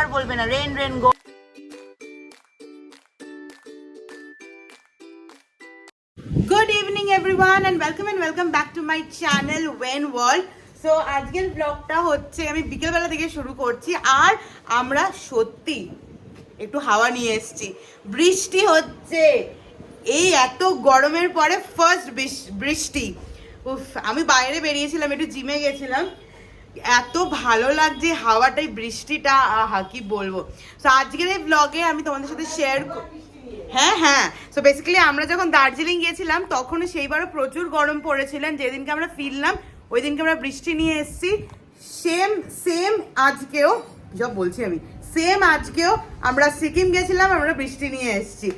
আর বলবে না rain rain go. Good evening everyone and welcome back to my channel Wen World. So আজকের ব্লগটা হচ্ছে আমি বিকেলবেলা থেকে শুরু করছি, আর আমরা সত্যি একটু হাওয়া নিয়ে এসেছি। বৃষ্টি হচ্ছে, এই এত গরমের পরে ফার্স্ট বৃষ্টি। উফ, আমি বাইরে বেরিয়েছিলাম, একটু জিমে গেছিলাম, এত ভালো লাগছে হাওয়াটাই, বৃষ্টিটা, আহা কি বলবো। সো আজকের এই ব্লগে আমি তোমাদের সাথে শেয়ার, হ্যাঁ সো বেসিক্যালি আমরা যখন দার্জিলিং গিয়েছিলাম তখনও সেইবারও প্রচুর গরম পড়েছিলেন, যেদিনকে আমরা ফিরলাম ওই দিনকে আমরা বৃষ্টি নিয়ে এসেছি। সেম আজকেও সব বলছি আমি, সেম আজকেও আমরা সিকিম গেছিলাম, আমরা বৃষ্টি নিয়ে এসেছি।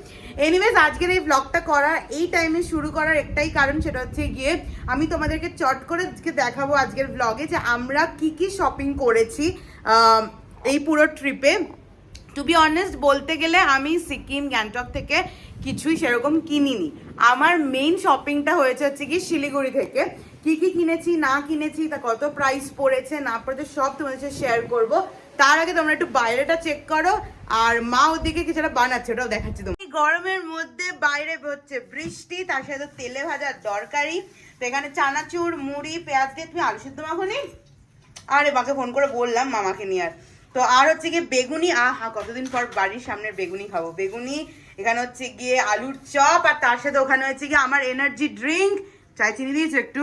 এনিওয়েজ আজকের এই ব্লগটা করার, এই টাইমে শুরু করার একটাই কারণ, সেটা হচ্ছে গিয়ে আমি তোমাদেরকে চট করে দেখাবো আজকের ব্লগে যে আমরা কি শপিং করেছি এই পুরো ট্রিপে। টু বি অনেস্ট বলতে গেলে আমি সিকিম গ্যাংটক থেকে কিছুই সেরকম কিনিনি। আমার মেইন শপিংটা হয়েছে হচ্ছে কি শিলিগুড়ি থেকে। কি কিনেছি না কিনেছি, তা কত প্রাইস পড়েছে না পড়েছে সব তোমাদের সাথে শেয়ার করবো। তার আগে তোমরা একটু বাইরেটা চেক করো, আর মা ওদিকে কিছুটা বানাচ্ছে ওটাও দেখাচ্ছি। তুমি গরমের মধ্যে বাইরে হচ্ছে বৃষ্টি, তার সাথে তেলে ভাজার দরকারি। তো এখানে চানাচুর মুড়ি পেঁয়াজ দিয়ে, তুমি আলু সিদ্ধ মাখোনি? আরে মাকে ফোন করে বললাম মামাকে নিয়ে। তো আর হচ্ছে গিয়ে বেগুনি, আহা কতদিন পর বাড়ির সামনের বেগুনি খাবো। বেগুনি, এখানে হচ্ছে গিয়ে আলুর চপ, আর তার সাথে ওখানে হচ্ছে গিয়ে আমার এনার্জি ড্রিঙ্ক। চাই চিনি দিয়েছো একটু?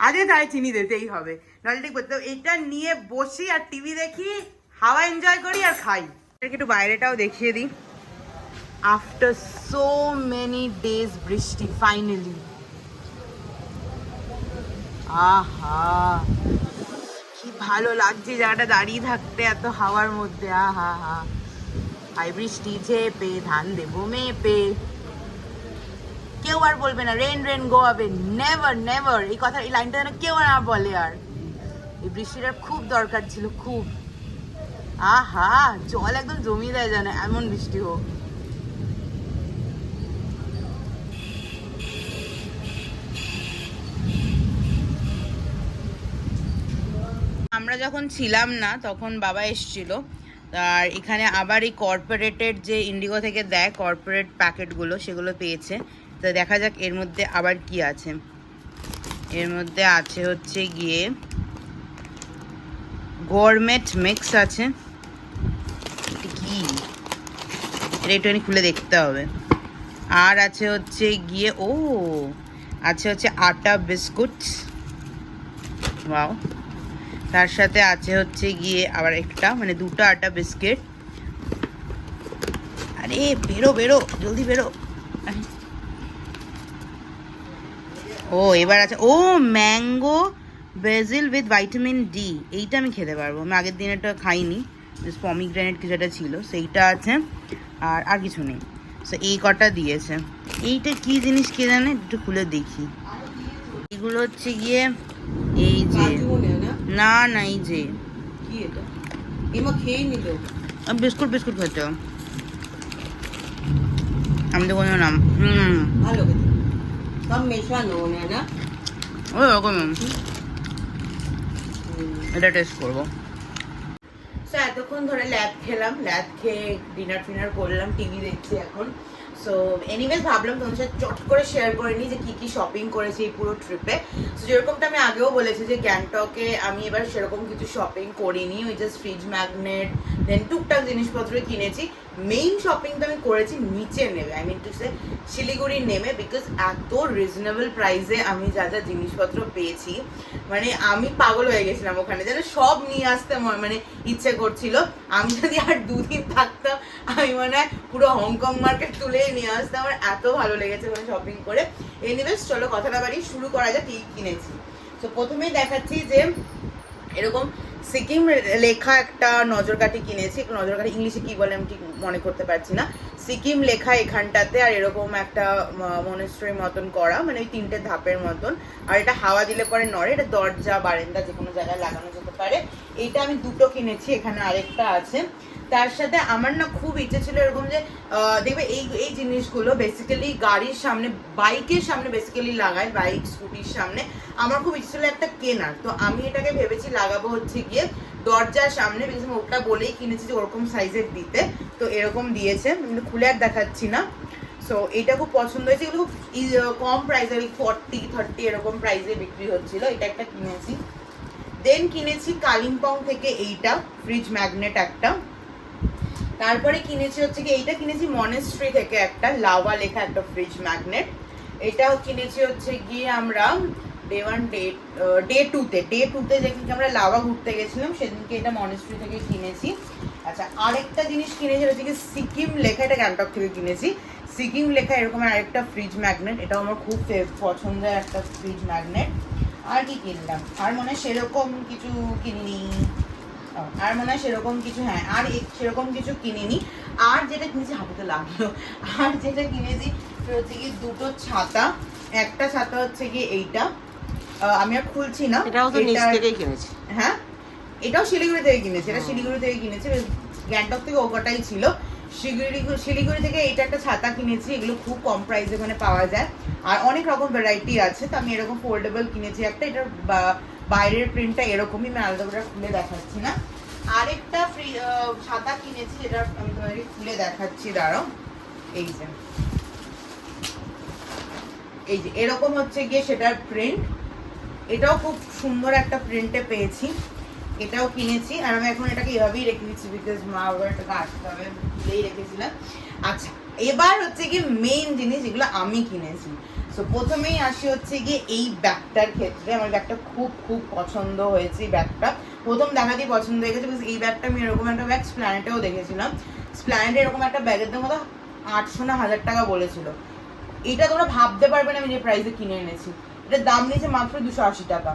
আজকে তাই চিনি দিতেই হবে, নাহলে ঠিক বলতে। এটা নিয়ে বসি আর টিভি দেখি, হাওয়া এনজয় করি আর খাই। একটু বাইরেটাও দেখিয়ে দিই। আফটার সো মেনি ডেজ বৃষ্টি ফাইনালি, আহা কি ভালো লাগছে জায়গাটা দাঁড়িয়ে থাকতে এত হাওয়ার মধ্যে। আহা হা, হাই বৃষ্টি ঝেপে ধান দেবো মেপে। কেউ আর বলবে না রেন রেন গো আবে, নেভার নেভার। এই কথা, এই লাইনটা যেন কেউ না বলে। আর এই বৃষ্টিটার খুব দরকার ছিল, খুব। আহা, জল একদম জমিয়ে দেয় যেন, এমন বৃষ্টি হোক। আমরা যখন ছিলাম না তখন বাবা এসেছিল, আর এখানে আবার এই কর্পোরেটের যে ইন্ডিগো থেকে দেয় কর্পোরেট প্যাকেটগুলো, সেগুলো পেয়েছে। তো দেখা যাক এর মধ্যে আবার কি আছে। এর মধ্যে আছে হচ্ছে গিয়ে গরমেট মিক্স আছে। কি এটা একটুখানি খুলে দেখতে হবে। আর আছে হচ্ছে গিয়ে আছে হচ্ছে আটা বিস্কুট, ওয়াও। তার সাথে আছে হচ্ছে গিয়ে আবার একটা, মানে দুটো আটা বিস্কিট। আরে বেরো জলদি বেরো। এবার আছে mango basil with vitamin D. এইটা আমি খেতে পারবো, আমি আগের দিন এটা খাইনি, পমিগ্রেনেট কিছু একটা ছিল, সেইটা আছে। আর কিছু নেই। সো এই কটা দিয়েছে। এইটা কি জিনিস কে জানে, একটু খুলে দেখি। এগুলো হচ্ছে গিয়ে এই যে, না এই যে কি এটা, এমা খেয়ে নিল বিস্কুট খেতে। আমি তো কোনো নাম ভালো সব মেশানো না, ওরকম। এটা টেস্ট করবো। এতক্ষণ ধরে ল্যাব খেলাম, ল্যাব খেয়ে ডিনার করলাম, টিভি দেখছি এখন। সো এনিওয়েজ ভাবলাম তোমার সাথে চট করে শেয়ার করে নিই যে কি শপিং করেছি এই পুরো ট্রিপে। সো যেরকমটা আমি আগেও বলেছি যে গ্যাংটকে আমি এবার সেরকম কিছু শপিং করিনি, ওই জাস্ট ফ্রিজ ম্যাগনেট দেন টুকটাক জিনিসপত্র কিনেছি। মেইন শপিংটা আমি করেছি নিচে নেমে, I mean to say Siliguri নেমে, বিকজ এত রিজনেবল প্রাইসে আমি যা জিনিসপত্র পেয়েছি, মানে আমি পাগল হয়ে গেছিলাম ওখানে, যেন সব নিয়ে আসতে মানে ইচ্ছে করছিল। আমি যদি আর দুদিন থাকতাম আমি মনে হয় পুরো হংকং মার্কেট তুলে নিয়ে আসতাম, আমার এত ভালো লেগেছে ওখানে শপিং করে। এনিওয়েজ চলো কথাটা বাড়ি, শুরু করা যাক কি কিনেছি। তো প্রথমেই দেখাচ্ছি যে এরকম সিকিম লেখা একটা নজরকাঠি কিনেছি। নজরকাঠি ইংলিশে কি বলে আমি ঠিক মনে করতে পারছি না। সিকিম লেখা এখানটাতে, আর এরকম একটা মনেস্ট্রির মতন করা, মানে ওই 3টে ধাপের মতন। আর এটা হাওয়া দিলে পরে নড়ে, এটা দরজা বারান্দা যে কোনো জায়গায় লাগানো যেতে পারে। এইটা আমি 2টো কিনেছি, এখানে আরেকটা আছে। তার সাথে আমার না খুব ইচ্ছে ছিল এরকম যে দেখবে এই জিনিসগুলো বেসিক্যালি গাড়ির সামনে, বাইকের সামনে বেসিক্যালি লাগায়, বাইক স্কুটির সামনে। আমার খুব ইচ্ছে ছিল একটা কেনার, তো আমি এটাকে ভেবেছি লাগাবো হচ্ছে গিয়ে দরজার সামনে, বিকজ আমি ওটা বলেই কিনেছি যে ওরকম সাইজের দিতে, তো এরকম দিয়েছে, কিন্তু খুলে আর দেখাচ্ছি না। সো এটা খুব পছন্দ হয়েছে, এগুলো খুব কম প্রাইসে, 40-30 এরকম প্রাইসে বিক্রি হচ্ছিল। এটা একটা কিনেছি। দেন কিনেছি কালিম্পং থেকে এইটা ফ্রিজ ম্যাগনেট একটা। তারপরে কিনেছি হচ্ছে কি এইটা কিনেছি মনেস্ট্রি থেকে একটা লাভা লেখা একটা ফ্রিজ ম্যাগনেট। এটাও কিনেছি হচ্ছে গিয়ে আমরা ডে টুতে যেদিনকে আমরা লাভা ঘুরতে গেছিলাম সেদিনকে এটা মনেস্ট্রি থেকে কিনেছি। আচ্ছা, আরেকটা জিনিস কিনেছি হচ্ছে কি সিকিম লেখা, এটা গ্যাংটক থেকে কিনেছি। সিকিম লেখা এরকম আরেকটা ফ্রিজ ম্যাগনেট, এটাও আমার খুব পছন্দের একটা ফ্রিজ ম্যাগনেট। আর কি কিনলাম, আর মনে হয় সেরকম কিছু কিনিনি, আর মনে হয় সেরকম কিছু, হ্যাঁ আর সেরকম কিছু কিনিনি। আর যেটা কিনেছি হাতে লাগলো, আর যেটা কিনেছি হচ্ছে কি দুটো ছাতা। একটা ছাতা হচ্ছে কি এইটা, আমি আর খুলছি না, এটাও তো নিচ থেকেই কিনেছি। হ্যাঁ, এটাও শিলিগুড়ি থেকে কিনেছি, এটা শিলিগুড়ি থেকে কিনেছি, গ্যাংটক থেকে ওটাই ছিল। শিলিগুড়ি থেকে এটা একটা ছাতা কিনেছি, এগুলো খুব কম প্রাইসে ওখানে পাওয়া যায়, আর অনেক রকম ভ্যারাইটি আছে। তো আমি এরকম ফোল্ডেবল কিনেছি একটা, এটার বাইরের প্রিন্টটা এরকমই, আমি আলাদা করে খুলে দেখাচ্ছি না। আরেকটা ছাতা কিনেছি, যেটা আমি তোমাকে খুলে দেখাচ্ছি, দাঁড়াও। এই যে এরকম হচ্ছে গিয়ে সেটার প্রিন্ট, এটাও খুব সুন্দর একটা প্রিন্টে পেয়েছি, এটাও কিনেছি। আর আমি এখন এটাকে এভাবেই রেখে দিচ্ছি, বিকজ মা আবার এটাকে আসতে হবে, ভুলেই রেখেছিলাম। আচ্ছা, এবার হচ্ছে গিয়ে মেইন জিনিস যেগুলো আমি কিনেছি। সো প্রথমেই আসি হচ্ছে গিয়ে এই ব্যাগটার ক্ষেত্রে। আমার ব্যাগটা খুব খুব পছন্দ হয়েছে, এই ব্যাগটা প্রথম দেখাতেই পছন্দ হয়ে গেছে, বিকজ এই ব্যাগটা আমি এরকম একটা ব্যাগ স্প্ল্যানেটেও দেখেছিলাম। স্প্ল্যানেটে এরকম একটা ব্যাগের দাম মতো 800 না 1000 টাকা বলেছিল। এটা তোমরা ভাবতে পারবে না আমি যে প্রাইসে কিনে এনেছি, এটার দাম নিয়েছে মাত্র 280 টাকা।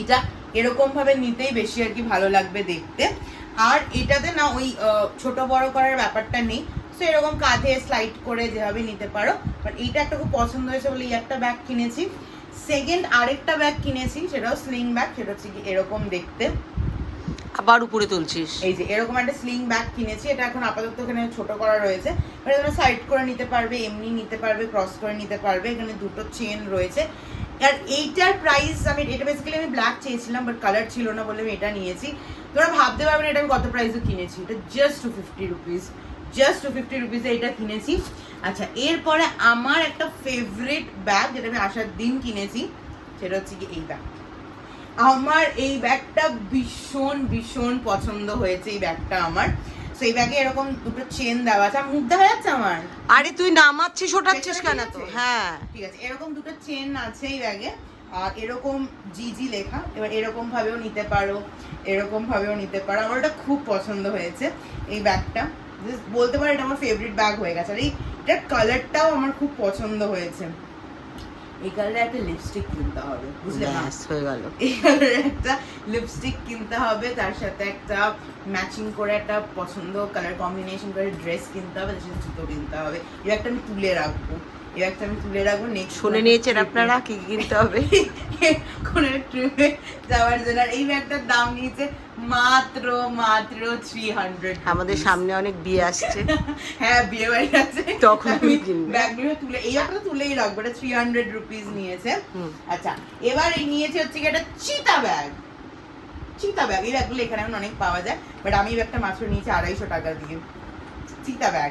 এটা এরকম ভাবে নিতেই বেশি আর কি ভালো লাগবে দেখতে। আর এটাতে না ওই ছোট বড় করার ব্যাপারটা নেই, সো এরকম কাঁধে স্লাইড করে যেভাবে নিতে পারো। বাট এইটা একটা খুব পছন্দ হয়েছে বলে এই একটা ব্যাগ কিনেছি। সেকেন্ড আরেকটা ব্যাগ কিনেছি, সেটাও স্লিং ব্যাগ, সেটা হচ্ছে কি এরকম দেখতে, আবার উপরে তুলছিস। এই যে এরকম একটা স্লিং ব্যাগ কিনেছি, এটা এখন আপাতত এখানে ছোট করা রয়েছে, এটা তোমরা সাইড করে নিতে পারবে, এমনি নিতে পারবে, ক্রস করে নিতে পারবে। এখানে দুটো চেন রয়েছে। আর এইটার প্রাইস, আমি এটা বেসিক্যালি আমি ব্ল্যাক চেয়েছিলাম, বাট কালার ছিল না বলে আমি এটা নিয়েছি। তোমরা ভাবতে পারবে না এটা আমি কত প্রাইসে কিনেছি, এটা জাস্ট 250 রুপিস, জাস্ট 250 রুপিসে এটা কিনেছি। আচ্ছা, এরপরে আমার একটা ফেভারিট ব্যাগ, যেটা আমি আসার দিন কিনেছি, সেটা হচ্ছে কি এই ব্যাগ। আমার এই ব্যাগটা ভীষণ ভীষণ পছন্দ হয়েছে, এই ব্যাগটা আমার। সেই ব্যাগে এরকম দুটো চেন দেওয়া আছে, মুখ দেখা যাচ্ছে আমার? আরে তুই নামাচ্ছিস ওঠাচ্ছিস কেন তো? হ্যাঁ ঠিক আছে, এরকম দুটো চেন আছে এই ব্যাগে, আর এরকম জিজি লেখা। এবার এরকম ভাবেও নিতে পারো, এরকম ভাবেও নিতে পারো। আমার ওটা খুব পছন্দ হয়েছে এই ব্যাগটা, বলতে পারো এটা আমার ফেভারিট ব্যাগ হয়ে গেছে। আর এইটার কালারটাও আমার খুব পছন্দ হয়েছে। এই কালারে একটা লিপস্টিক কিনতে হবে, বুঝলে না? হয়ে গেল, এই কালারে একটা লিপস্টিক কিনতে হবে, তার সাথে একটা ম্যাচিং করে একটা পছন্দ কালার কম্বিনেশন করে ড্রেস কিনতে হবে, তার সাথে জুতো কিনতে হবে। এই একটা আমি তুলে রাখবো, এই একটা আমি তুলে রাখবো। নেক্সট শুনে নিয়েছেন আপনারা কি কিনতে হবে কোন ট্রিপে যাওয়ার জন্য। এই ব্যাগটার দাম নিয়েছে মাত্র 300। আমাদের সামনে অনেক বিয়ে আসছে, হ্যাঁ বিয়ে বাড়ি আছে, তখন আমি কিনবো। ব্যাগগুলো তুলে, এই ব্যাগটা তুলেই রাখবো, এটা 300 রুপিস নিয়েছে। আচ্ছা, এবার এই নিয়েছে হচ্ছে কি একটা চিতা ব্যাগ। চিতা ব্যাগ, এই ব্যাগগুলো এখানে এখন অনেক পাওয়া যায়, বাট আমি এই ব্যাগটা মাত্র নিয়েছি 250 টাকা দিয়ে। চিতা ব্যাগ,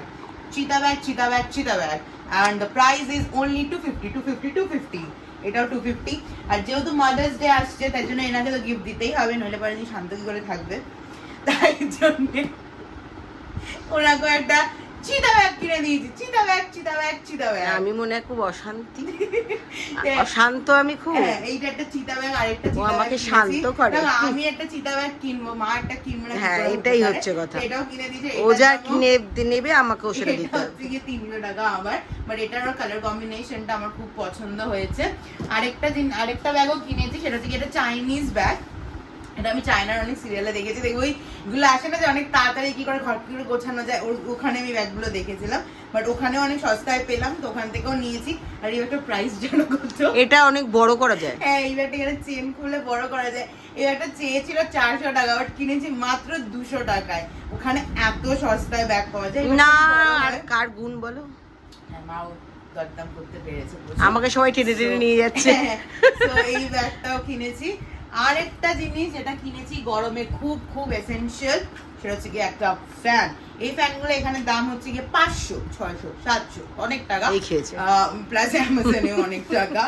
চিতা ব্যাগ, চিতা ব্যাগ, চিতা bag, and the price is only 250. এটাও 250। আর যেহেতু মাদার্স ডে আসছে, তাই জন্য এনাকে তো গিফট দিতেই হবে, নইলে পরে যে শান্ত কি করে থাকবে, তাই জন্য ওনাকে একটা চিতা ব্যাগ কিনে দিয়েছি। চিতা ব্যাগ, চিতা ব্যাগ, চিতা ব্যাগ। আমি মনে হয় খুব অশান্তি, অশান্ত আমি খুব। এইটা একটা চিতা ব্যাগ, আরেকটা চিতা ব্যাগ আমাকে কিনেছি। শান্ত করে। আমি একটা চিতা ব্যাগ কিনবো, মা একটা কিনবো না? হ্যাঁ, এটাই হচ্ছে কথা। এটাও কিনে দিয়েছে। ও যা কিনে নেবে আমাকেও সেটা দিতে হবে। 300 টাকা আমার, বাট এটার কালার কম্বিনেশনটা আমার খুব পছন্দ হয়েছে। আরেকটা ব্যাগও কিনেছি, সেটা থেকে এটা চাইনিজ ব্যাগ। এটা আমি চায়নার অনেক সিরিয়ালে দেখেছি, দেখবো ওইগুলো আসে না যে অনেক তাড়াতাড়ি কি করে ঘর কি করে গোছানো যায়, ওখানে আমি ব্যাগগুলো দেখেছিলাম, বাট ওখানে অনেক সস্তায় পেলাম, তো ওখান থেকেও নিয়েছি। আর এই ব্যাগটার প্রাইস জানো কত? এটা অনেক বড় করা যায়। হ্যাঁ, এই ব্যাগটা এখানে চেন খুলে বড় করা যায়। এই ব্যাগটা চেয়েছিল 400 টাকা, বাট কিনেছি মাত্র 200 টাকায়। ওখানে এত সস্তায় ব্যাগ পাওয়া যায় না, আর কার গুণ বলো? হ্যাঁ, মাও দরদাম করতে পেরেছে। আমাকে সবাই টেনে টেনে নিয়ে যাচ্ছে। তো এই ব্যাগটাও কিনেছি। আরেকটা জিনিস যেটা কিনেছি গরমে খুব খুব এসেনশিয়াল, সেটা হচ্ছে কি একটা ফ্যান। এই ফ্যানগুলো এখানে দাম হচ্ছে গিয়ে 500, 600, 700 অনেক টাকা, প্লাস অ্যামাজনে অনেক টাকা।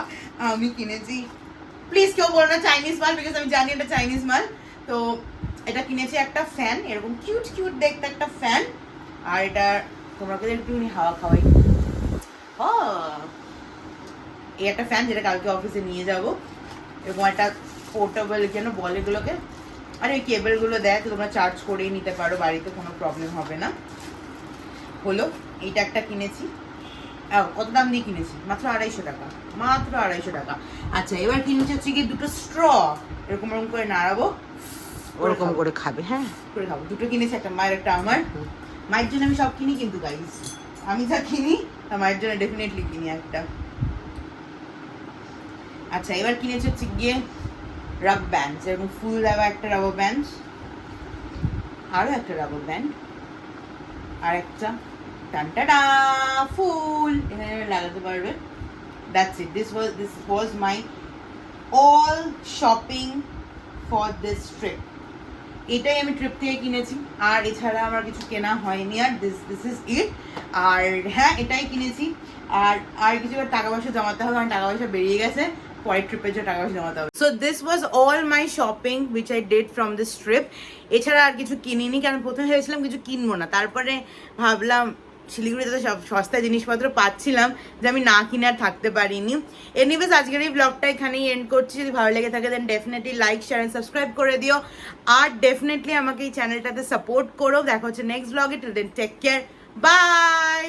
আমি কিনেছি, প্লিজ কেউ বলো না চাইনিজ মাল, বিকজ আমি জানি এটা চাইনিজ মাল। তো এটা কিনেছি একটা ফ্যান, এরকম কিউট কিউট দেখতে একটা ফ্যান। আর এটা তোমরা একটুখানি হাওয়া খাওয়াই। এই একটা ফ্যান যেটা কালকে অফিসে নিয়ে যাব। এরকম একটা পোর্টেবল কেন বলে এগুলোকে, আর এই কেবলগুলো দেয় তো তোমরা চার্জ করেই নিতে পারো, বাড়িতে কোনো প্রবলেম হবে না। হলো এইটা একটা কিনেছি। কত দাম দিয়ে কিনেছি? মাত্র 250 টাকা, মাত্র 250 টাকা। আচ্ছা এবার কিনেছি হচ্ছে কি দুটো স্ট্র, এরকম এরকম করে নাড়াবো, ওরকম করে খাবে। হ্যাঁ করে খাবো। দুটো কিনেছি, একটা মায়ের একটা আমার। মায়ের জন্য আমি সব কিনি কিন্তু গাইস, আমি যা কিনি তা মায়ের জন্য ডেফিনেটলি কিনি একটা। আচ্ছা এবার কিনেছি হচ্ছে গিয়ে রাব ব্যান্ড, এরকম ফুল দেওয়া একটা রাবার ব্যান্ড, আরো একটা রাবার ব্যান্ড, আর একটা টানটাডা ফুল এখানে লাগাতে পারবে। That's it, this was my all shopping for this trip. এটাই আমি ট্রিপ থেকে কিনেছি, আর এছাড়া আমার কিছু কেনা হয়নি। আর দিস ইজ ইট। আর হ্যাঁ এটাই কিনেছি, আর কিছু টাকা পয়সা জমাতে হবে, কারণ টাকা পয়সা বেরিয়ে গেছে, পরের ট্রিপের জন্য টাকা পয়সা জমাতে হবে। So this was all my shopping which I did from this trip. এছাড়া আর কিছু কিনিনি, কারণ প্রথমে ভেবেছিলাম কিছু কিনবো না, তারপরে ভাবলাম শিলিগুড়িতে তো সব সস্তায় জিনিসপত্র পাচ্ছিলাম যে আমি না কিনে আর থাকতে পারিনি। এনিওয়েজ আজকের এই ব্লগটা এখানেই এন্ড করছি। যদি ভালো লেগে থাকে then definitely like, share and subscribe করে দিও, আর ডেফিনেটলি আমাকে এই চ্যানেলটাতে সাপোর্ট করো। দেখা হচ্ছে নেক্সট ব্লগে। Till then take care, by.